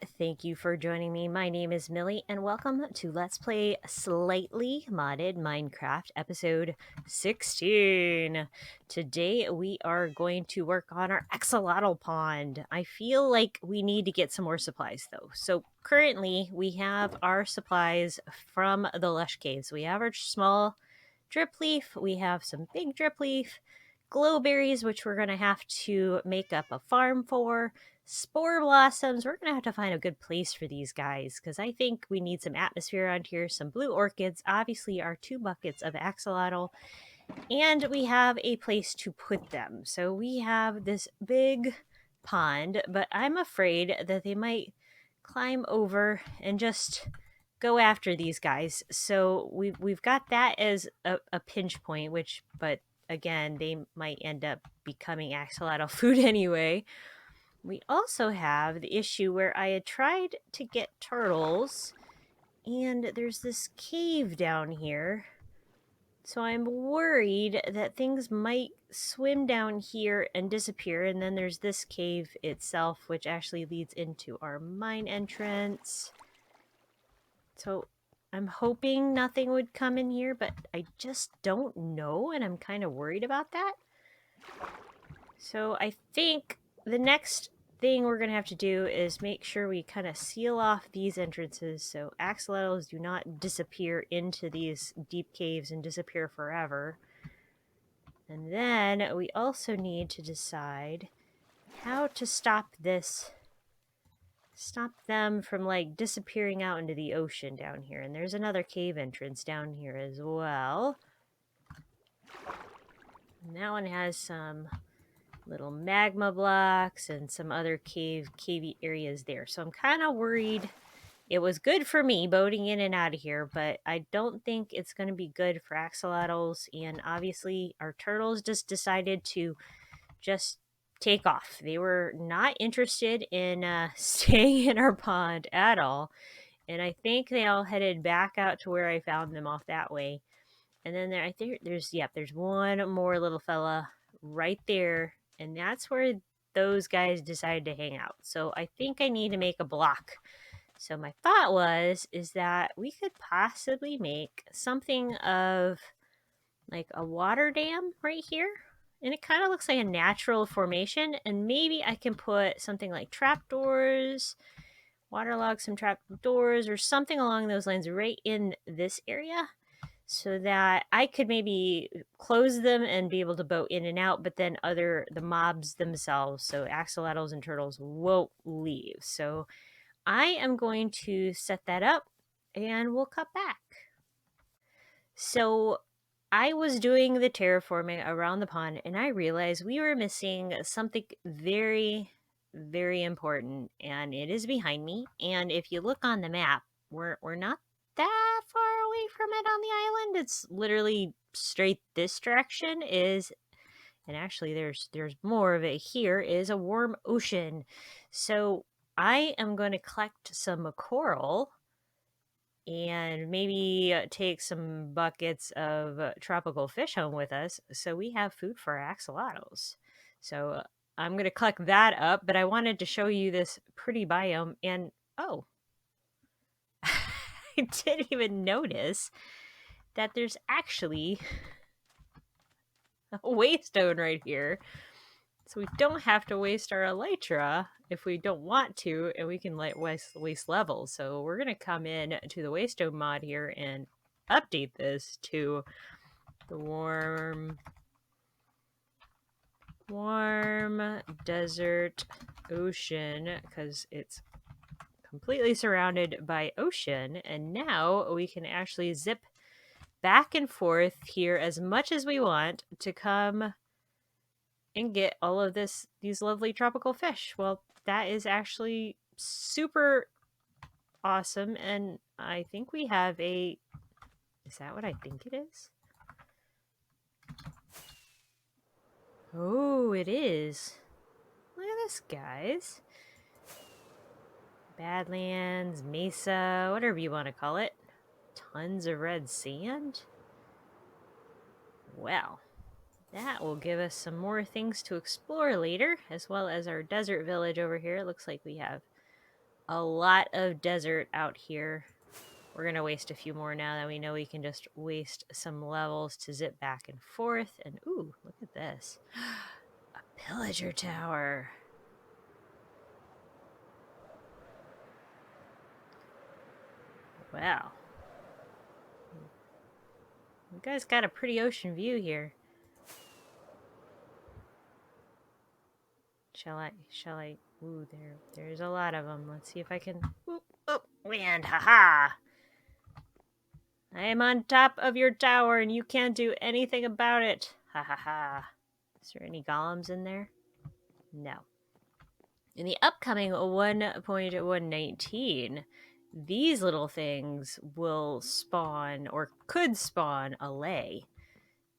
Thank you for joining me. My name is Millie, and welcome to Let's Play Slightly Modded Minecraft episode 16. Today we are going to work on our axolotl pond. I feel like we need to get some more supplies though. So currently we have our supplies from the lush caves. We have our small drip leaf, we have some big drip leaf, glowberries, which we're going to have to make up a farm for, spore blossoms. We're going to have to find a good place for these guys because I think we need some atmosphere around here, some blue orchids, obviously our 2 buckets of axolotl, and we have a place to put them. So we have this big pond, but I'm afraid that they might climb over and just go after these guys. So we've got that as a pinch point, but again, they might end up becoming axolotl food anyway. We also have the issue where I had tried to get turtles, and there's this cave down here. So I'm worried that things might swim down here and disappear, and then there's this cave itself, which actually leads into our mine entrance. So I'm hoping nothing would come in here, but I just don't know, and I'm kind of worried about that. So I think the next thing we're going to have to do is make sure we kind of seal off these entrances so axolotls do not disappear into these deep caves and disappear forever. And then we also need to decide how to stop them from like disappearing out into the ocean down here. And there's another cave entrance down here as well. And that one has some little magma blocks and some other cavey areas there. So I'm kind of worried. It was good for me boating in and out of here, but I don't think it's going to be good for axolotls. And obviously our turtles just decided to just take off. They were not interested in staying in our pond at all. And I think they all headed back out to where I found them off that way. And then I think there's one more little fella right there, and that's where those guys decided to hang out. So I think I need to make a block. So my thought is that we could possibly make something of like a water dam right here. And it kind of looks like a natural formation, and maybe I can put something like trapdoors, waterlog some trapdoors or something along those lines right in this area, so that I could maybe close them and be able to boat in and out, but then the mobs themselves, so axolotls and turtles, won't leave. So I am going to set that up and we'll cut back. So I was doing the terraforming around the pond and I realized we were missing something very, very important, and it is behind me. And if you look on the map, we're not that far away from it on the island. It's literally straight this direction and actually there's more of it here, is a warm ocean. So I am going to collect some coral and maybe take some buckets of tropical fish home with us so we have food for our axolotls. So I'm going to collect that up, but I wanted to show you this pretty biome. And oh, I didn't even notice that there's actually a waystone right here. So we don't have to waste our elytra if we don't want to, and we can waste levels. So we're going to come in to the waystone mod here and update this to the warm desert ocean, because it's completely surrounded by ocean. And now we can actually zip back and forth here as much as we want to come and get all of these lovely tropical fish. Well, that is actually super awesome, and I think we have is that what I think it is? Oh, it is. Look at this, guys. Badlands, Mesa, whatever you want to call it. Tons of red sand. Well, that will give us some more things to explore later, as well as our desert village over here. It looks like we have a lot of desert out here. We're going to waste a few more now that we know we can just waste some levels to zip back and forth. And ooh, look at this. A Pillager Tower. Wow. You guys got a pretty ocean view here. Shall I? Ooh, there's a lot of them. Let's see if I can. Whoop, oh, land, haha! I am on top of your tower and you can't do anything about it. Ha ha ha. Is there any golems in there? No. In the upcoming 1.119, these little things will spawn, or could spawn, a lay.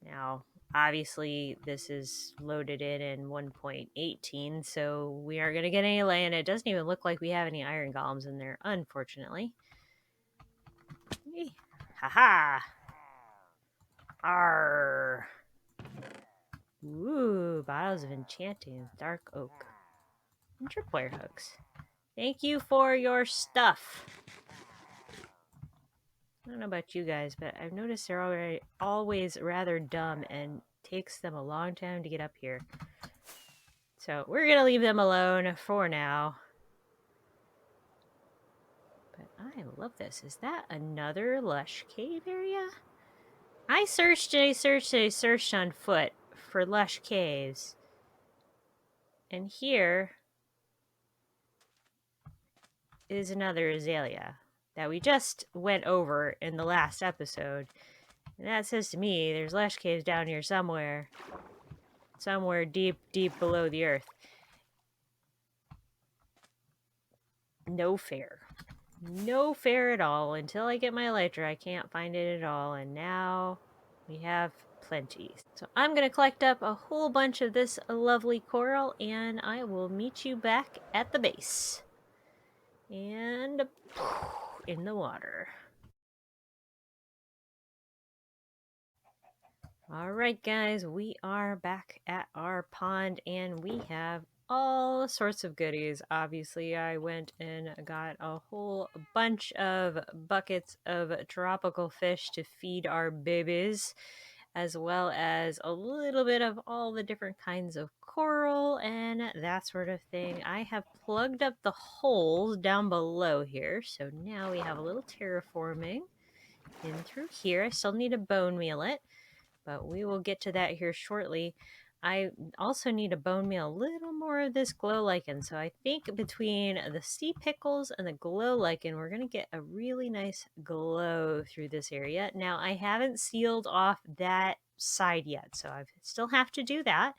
Now, obviously, this is loaded in 1.18, so we aren't going to get any lay, and it doesn't even look like we have any iron golems in there, unfortunately. Haha! Arr! Ooh, bottles of enchanting, dark oak, and tripwire hooks. Thank you for your stuff. I don't know about you guys, but I've noticed they're always rather dumb and takes them a long time to get up here. So we're going to leave them alone for now. But I love this. Is that another lush cave area? I searched and I searched and I searched on foot for lush caves. And here is another azalea that we just went over in the last episode. And that says to me there's lush caves down here somewhere. Somewhere deep, deep below the earth. No fair. No fair at all. Until I get my elytra, I can't find it at all. And now we have plenty. So I'm going to collect up a whole bunch of this lovely coral, and I will meet you back at the base. And in the water. Alright guys, we are back at our pond and we have all sorts of goodies. Obviously, I went and got a whole bunch of buckets of tropical fish to feed our babies, as well as a little bit of all the different kinds of coral and that sort of thing. I have plugged up the holes down below here, so now we have a little terraforming in through here. I still need a bone meal it, but we will get to that here shortly. I also need to bone meal a little more of this glow lichen. So I think between the sea pickles and the glow lichen, we're going to get a really nice glow through this area. Now, I haven't sealed off that side yet, so I still have to do that.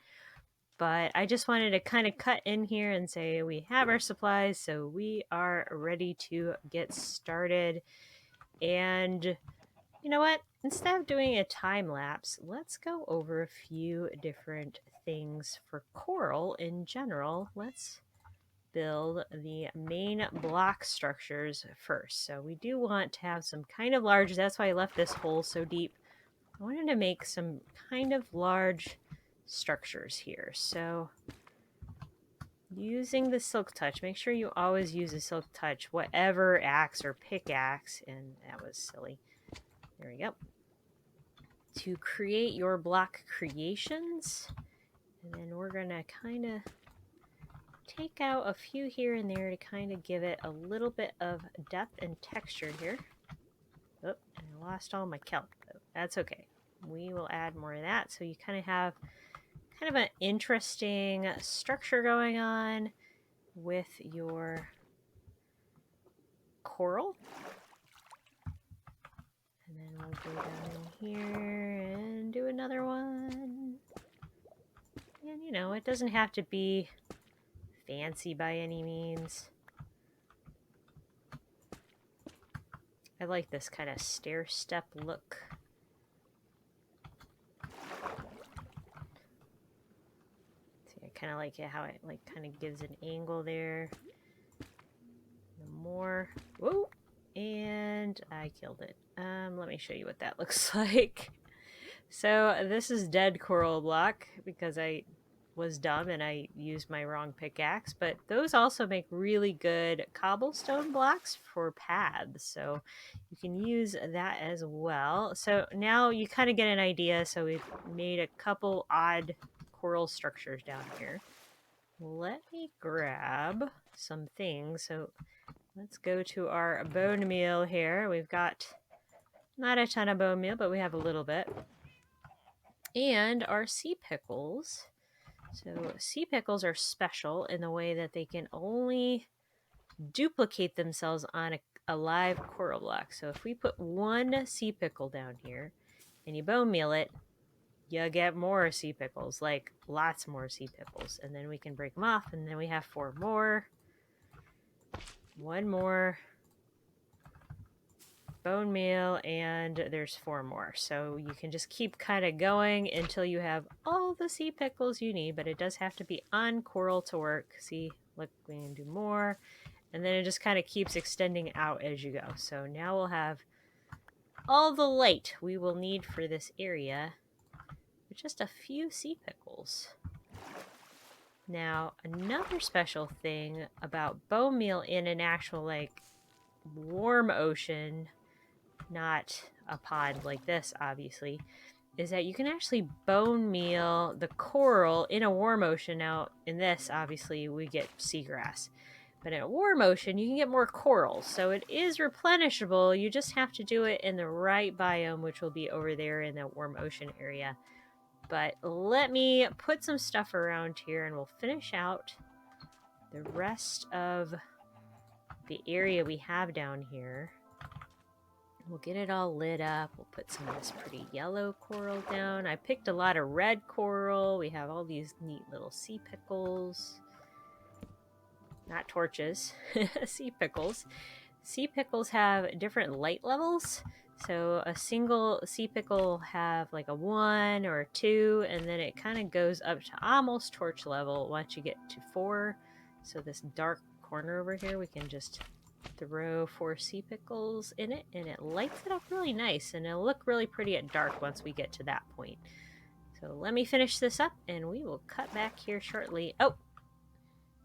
But I just wanted to kind of cut in here and say we have our supplies, so we are ready to get started. And you know what? Instead of doing a time lapse, let's go over a few different things for coral in general. Let's build the main block structures first. So we do want to have some kind of large, that's why I left this hole so deep. I wanted to make some kind of large structures here. So using the silk touch, make sure you always use a silk touch, whatever axe or pickaxe, and that was silly. There we go. To create your block creations, and then we're gonna kind of take out a few here and there to kind of give it a little bit of depth and texture here. Oh, I lost all my kelp though. That's okay. We will add more of that so you kind of have kind of an interesting structure going on with your coral. And then we'll go down in here and do another one. And you know, it doesn't have to be fancy by any means. I like this kind of stair step look. See, I kind of like it how it like kind of gives an angle there. The more, whoa, and I killed it. Let me show you what that looks like. So this is dead coral block because I was dumb and I used my wrong pickaxe, but those also make really good cobblestone blocks for paths. So you can use that as well. So now you kind of get an idea. So we've made a couple odd coral structures down here. Let me grab some things. So let's go to our bone meal here. We've got not a ton of bone meal, but we have a little bit. And our sea pickles. So sea pickles are special in the way that they can only duplicate themselves on a live coral block. So if we put one sea pickle down here and you bone meal it, you get more sea pickles, like lots more sea pickles. And then we can break them off, and then we have 4 more. 1 more. Bone meal, and there's 4 more. So you can just keep kind of going until you have all the sea pickles you need, but it does have to be on coral to work. See, look, we can do more. And then it just kind of keeps extending out as you go. So now we'll have all the light we will need for this area with just a few sea pickles. Now, another special thing about bone meal in an actual, like, warm ocean, not a pond like this, obviously, is that you can actually bone meal the coral in a warm ocean. Now, in this, obviously, we get seagrass. But in a warm ocean, you can get more coral. So it is replenishable. You just have to do it in the right biome, which will be over there in the warm ocean area. But let me put some stuff around here and we'll finish out the rest of the area we have down here. We'll get it all lit up. We'll put some of this pretty yellow coral down. I picked a lot of red coral. We have all these neat little sea pickles. Not torches, sea pickles. Sea pickles have different light levels. So a single sea pickle will have like a 1 or a 2, and then it kind of goes up to almost torch level once you get to 4. So this dark corner over here, we can just throw 4 sea pickles in it, and it lights it up really nice, and it'll look really pretty at dark once we get to that point. So let me finish this up, and we will cut back here shortly. Oh!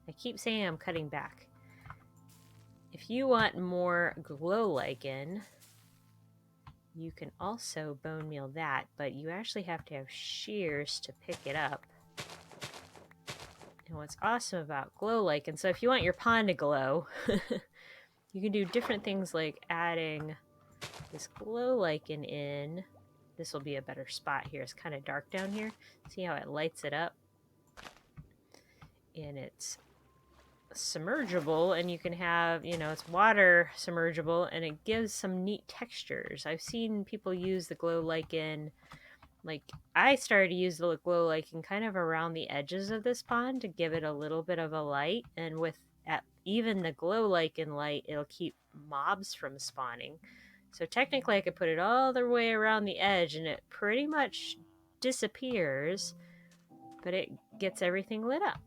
I keep saying I'm cutting back. If you want more glow lichen, you can also bone meal that, but you actually have to have shears to pick it up. And what's awesome about glow lichen, so if you want your pond to glow, you can do different things like adding this glow lichen in. This will be a better spot here. It's kind of dark down here. See how it lights it up? And it's submergible, and you can have, you know, it's water submergible, and it gives some neat textures. I've seen people use the glow lichen, like I started to use the glow lichen kind of around the edges of this pond to give it a little bit of a light, and with even the glow lichen light, it'll keep mobs from spawning. So technically I could put it all the way around the edge and it pretty much disappears, but it gets everything lit up.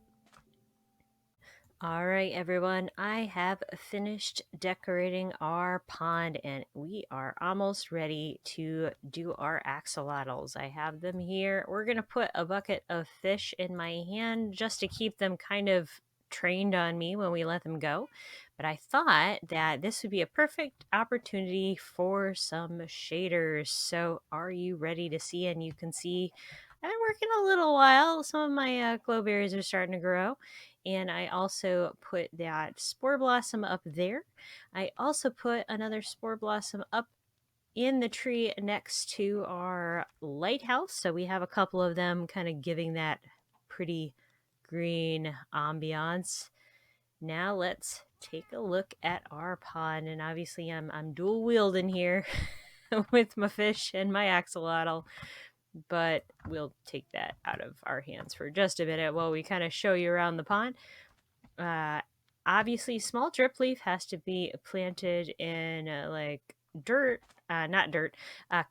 All right, everyone, I have finished decorating our pond and we are almost ready to do our axolotls. I have them here. We're going to put a bucket of fish in my hand just to keep them kind of trained on me when we let them go. But I thought that this would be a perfect opportunity for some shaders. So are you ready to see? And you can see I've been working a little while. Some of my glow berries are starting to grow. And I also put that spore blossom up there. I also put another spore blossom up in the tree next to our lighthouse. So we have a couple of them kind of giving that pretty green ambiance. Now let's take a look at our pond. And obviously I'm dual wielding here with my fish and my axolotl. But we'll take that out of our hands for just a minute while we kind of show you around the pond. Obviously, small drip leaf has to be planted in like dirt, not dirt,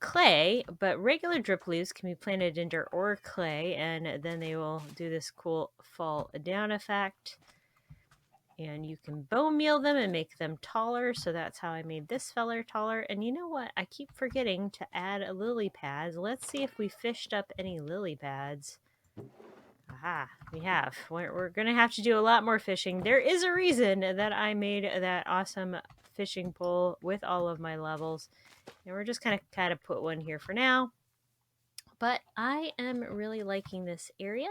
clay, but regular drip leaves can be planted in dirt or clay, and then they will do this cool fall down effect. And you can bone meal them and make them taller. So that's how I made this feller taller. And you know what? I keep forgetting to add lily pads. Let's see if we fished up any lily pads. Aha, we have. We're going to have to do a lot more fishing. There is a reason that I made that awesome fishing pole with all of my levels. And we're just kind of put one here for now. But I am really liking this area.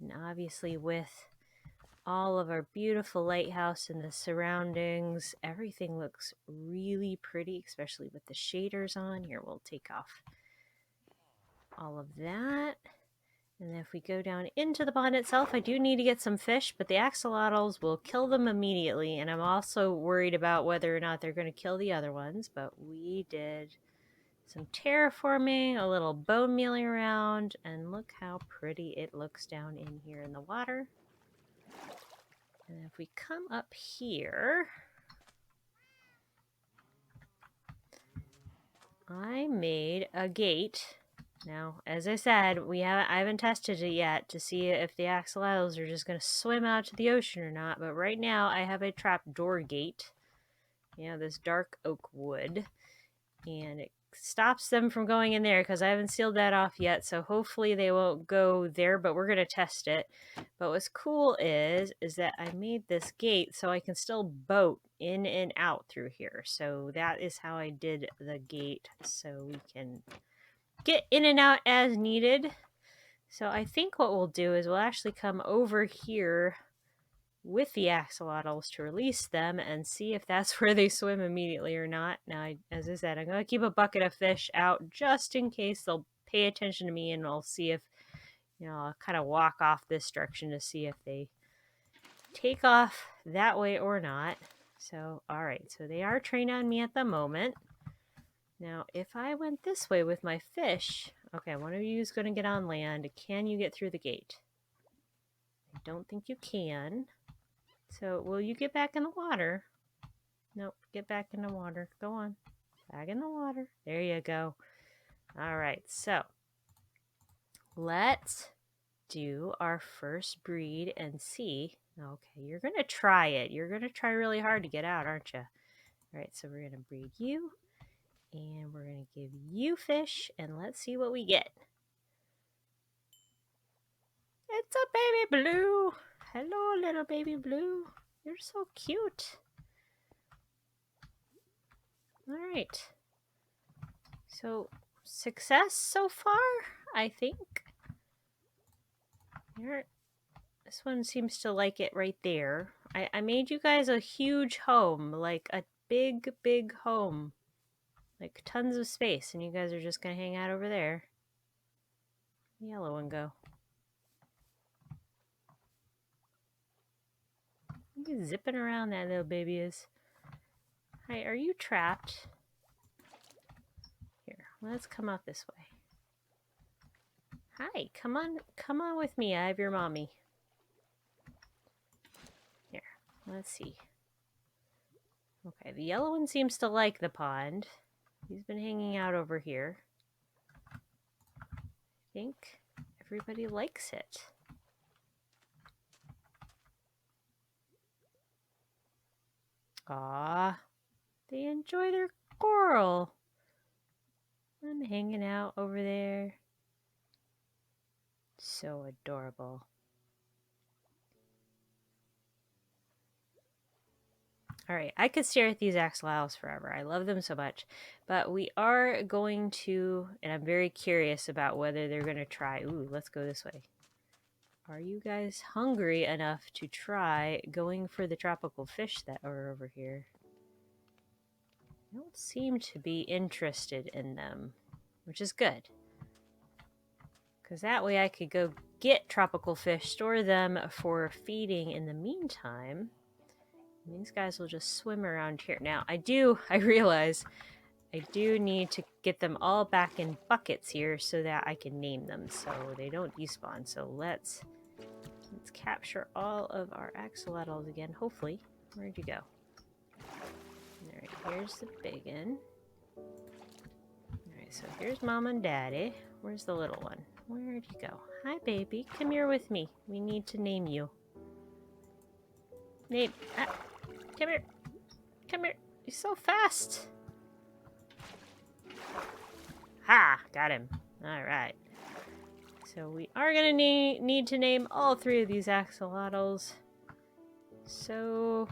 And obviously with all of our beautiful lighthouse and the surroundings, everything looks really pretty, especially with the shaders on. Here, we'll take off all of that. And if we go down into the pond itself, I do need to get some fish, but the axolotls will kill them immediately. And I'm also worried about whether or not they're going to kill the other ones. But we did some terraforming, a little bone mealing around, and look how pretty it looks down in here in the water. And if we come up here, I made a gate. Now, as I said, I haven't tested it yet to see if the axolotls are just going to swim out to the ocean or not. But right now, I have a trapdoor gate. This dark oak wood, and it stops them from going in there because I haven't sealed that off yet. So hopefully they won't go there, but we're going to test it. But what's cool is that I made this gate so I can still boat in and out through here. So that is how I did the gate, so we can get in and out as needed. So I think what we'll do is we'll actually come over here with the axolotls to release them and see if that's where they swim immediately or not. Now, as I said, I'm going to keep a bucket of fish out just in case they'll pay attention to me, and I'll see if, I'll kind of walk off this direction to see if they take off that way or not. So, all right, so they are trained on me at the moment. Now, if I went this way with my fish, okay, one of you is going to get on land. Can you get through the gate? I don't think you can. So, will you get back in the water? Nope, get back in the water. Go on. Back in the water. There you go. All right, so let's do our first breed and see. Okay, you're going to try it. You're going to try really hard to get out, aren't you? All right, so we're going to breed you. And we're going to give you fish, and let's see what we get. It's a baby blue. Hello, little baby blue. You're so cute. All right. So, success so far, I think. Here, this one seems to like it right there. I made you guys a huge home, like a big, big home. Like tons of space, and you guys are just going to hang out over there. The yellow one go. Look at zipping around that little baby is. Hi, are you trapped? Here, let's come out this way. Hi, come on with me. I have your mommy. Here, let's see. Okay, the yellow one seems to like the pond. He's been hanging out over here. I think everybody likes it. Aw, they enjoy their coral. I'm hanging out over there. So adorable. All right, I could stare at these axolotls forever. I love them so much. But we are going to, and I'm very curious about whether they're going to try. Ooh, let's go this way. Are you guys hungry enough to try going for the tropical fish that are over here? I don't seem to be interested in them, which is good. Because that way I could go get tropical fish, store them for feeding in the meantime. And these guys will just swim around here. Now, I realize I do need to get them all back in buckets here so that I can name them so they don't despawn. So let's capture all of our axolotls again, hopefully. Where'd you go? Alright, here's the big one. Alright, so here's Mom and Daddy. Where's the little one? Where'd you go? Hi, baby. Come here with me. We need to name you. Name. Come here. Come here. You're so fast. Ha! Got him. Alright. So So we are going to need to name all 3 of these axolotls. So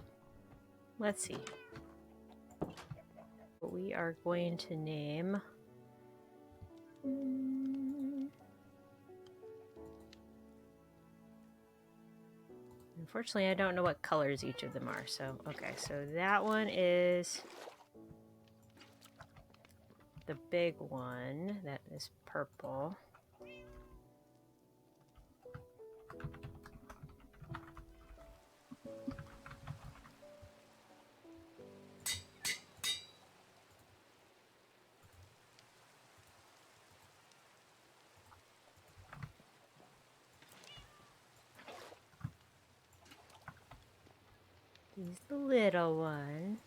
let's see. We are going to name... Unfortunately, I don't know what colors each of them are. So, okay, so that one is the big one. That is purple. He's the little one.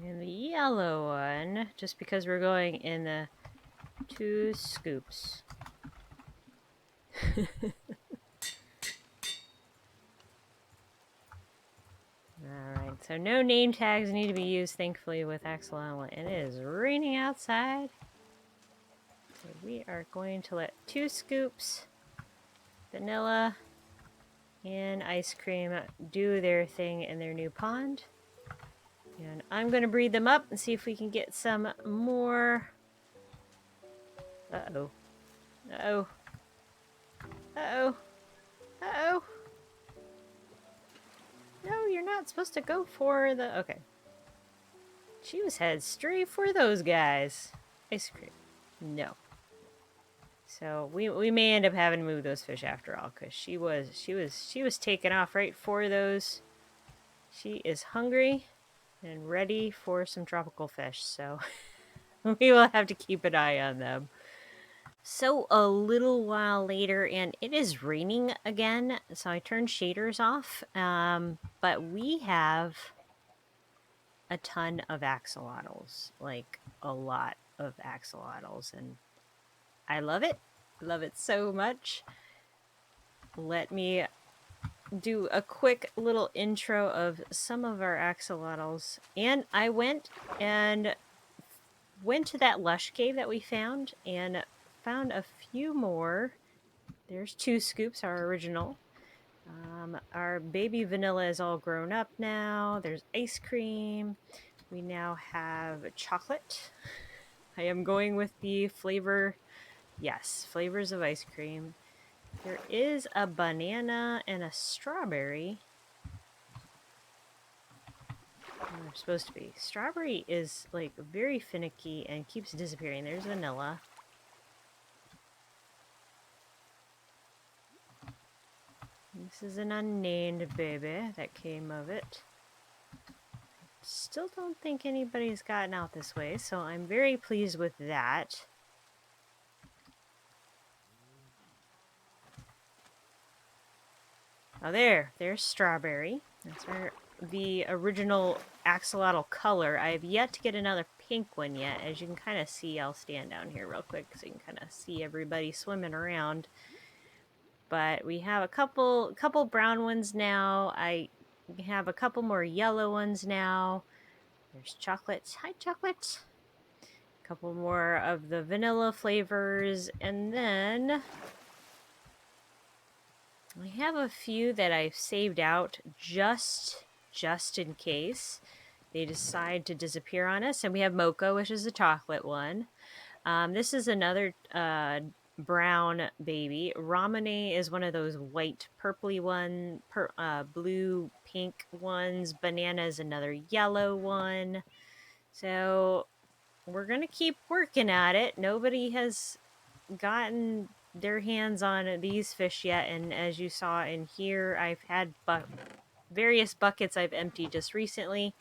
And the yellow one, just because we're going in the 2 scoops. Alright, so no name tags need to be used, thankfully, with axolotl. And it is raining outside. So we are going to let 2 scoops, vanilla, and ice cream do their thing in their new pond. And I'm going to breed them up and see if we can get some more. Uh-oh. Uh-oh. Uh-oh. Uh-oh. No, you're not supposed to go for the... Okay. She was headed straight for those guys. Ice cream. No. So we may end up having to move those fish after all, because she was taking off right for those. She is hungry and ready for some tropical fish, so we will have to keep an eye on them. So a little while later, and it is raining again, so I turned shaders off, but we have a ton of axolotls, like a lot of axolotls, and I love it. Love it so much. Let me do a quick little intro of some of our axolotls. And I went to that lush cave that we found and found a few more. There's 2 scoops, our original. Our baby vanilla is all grown up now. There's ice cream. We now have chocolate. I am going with the flavor. Yes, flavors of ice cream. There is a banana and a strawberry. They're supposed to be. Strawberry is like very finicky and keeps disappearing. There's vanilla. This is an unnamed baby that came of it. Still don't think anybody's gotten out this way, so I'm very pleased with that. Oh, there's strawberry. That's the original axolotl color. I have yet to get another pink one yet. As you can kind of see, I'll stand down here real quick so you can kind of see everybody swimming around. But we have a couple brown ones now. I have a couple more yellow ones now. There's chocolate. Hi, chocolate. A couple more of the vanilla flavors, and then I have a few that I've saved out just in case they decide to disappear on us. And we have Mocha, which is the chocolate one. This is another brown baby. Ramune is one of those white purpley one, blue pink ones. Banana is another yellow one. So we're gonna keep working at it. Nobody has gotten their hands on these fish yet, and as you saw in here, I've had various buckets I've emptied just recently.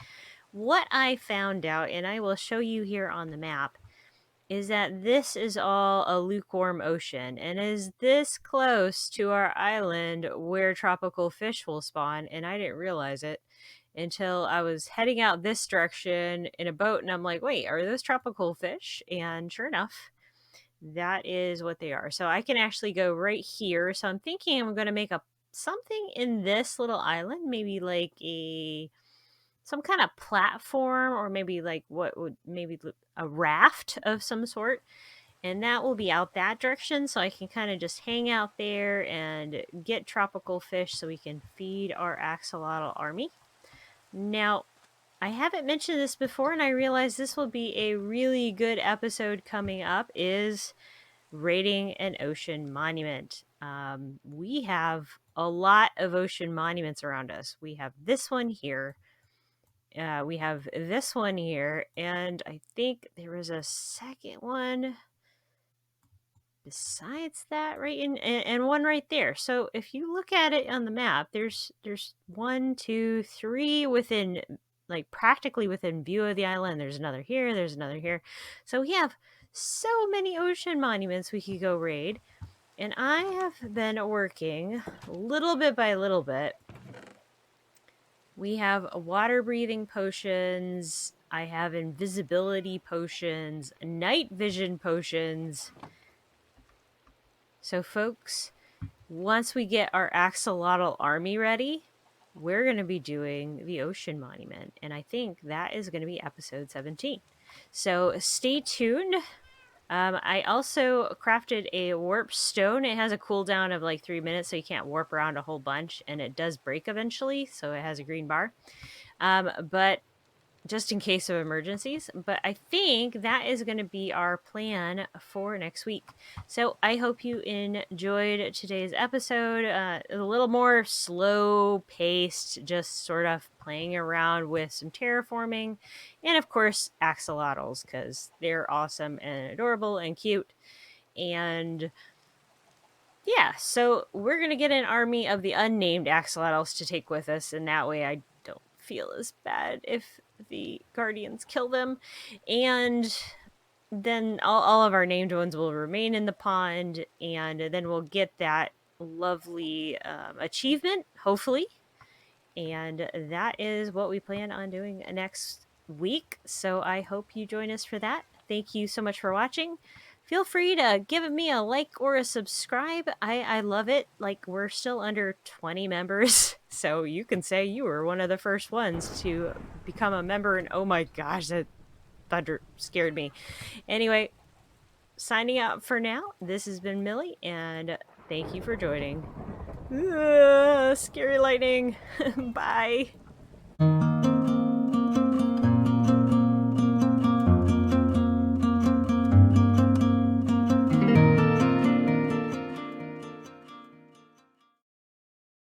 What I found out, and I will show you here on the map, is that this is all a lukewarm ocean and is this close to our island where tropical fish will spawn, and I didn't realize it until I was heading out this direction in a boat, and I'm like, wait, are those tropical fish? And sure enough, that is what they are. So I can actually go right here. So I'm thinking I'm going to make a something in this little island, maybe like some kind of platform, or maybe like what would maybe a raft of some sort. And that will be out that direction, so I can kind of just hang out there and get tropical fish so we can feed our axolotl army. Now, I haven't mentioned this before, and I realize this will be a really good episode coming up, is rating an ocean monument. We have a lot of ocean monuments around us. We have this one here. We have this one here, and I think there was a second one besides that, right? And one right there. So if you look at it on the map, there's 1, 2, 3 within, like, practically within view of the island. There's another here, there's another here. So we have so many ocean monuments we could go raid. And I have been working little bit by little bit. We have water breathing potions. I have invisibility potions, night vision potions. So folks, once we get our axolotl army ready, we're going to be doing the ocean monument. And I think that is going to be episode 17. So stay tuned. I also crafted a warp stone. It has a cooldown of like 3 minutes, so you can't warp around a whole bunch, and it does break eventually, so it has a green bar. But just in case of emergencies. But I think that is going to be our plan for next week. So I hope you enjoyed today's episode. A little more slow paced, just sort of playing around with some terraforming, and of course axolotls, because they're awesome and adorable and cute. And yeah, so we're going to get an army of the unnamed axolotls to take with us, and that way I don't feel as bad if the guardians kill them. And then all of our named ones will remain in the pond, and then we'll get that lovely achievement, hopefully. And that is what we plan on doing next week. So I hope you join us for that. Thank you so much for watching. Feel free to give me a like or a subscribe. I love it. Like, we're still under 20 members, so you can say you were one of the first ones to become a member. And oh my gosh, that thunder scared me. Anyway, signing out for now. This has been Millie, and thank you for joining. Scary lightning. Bye.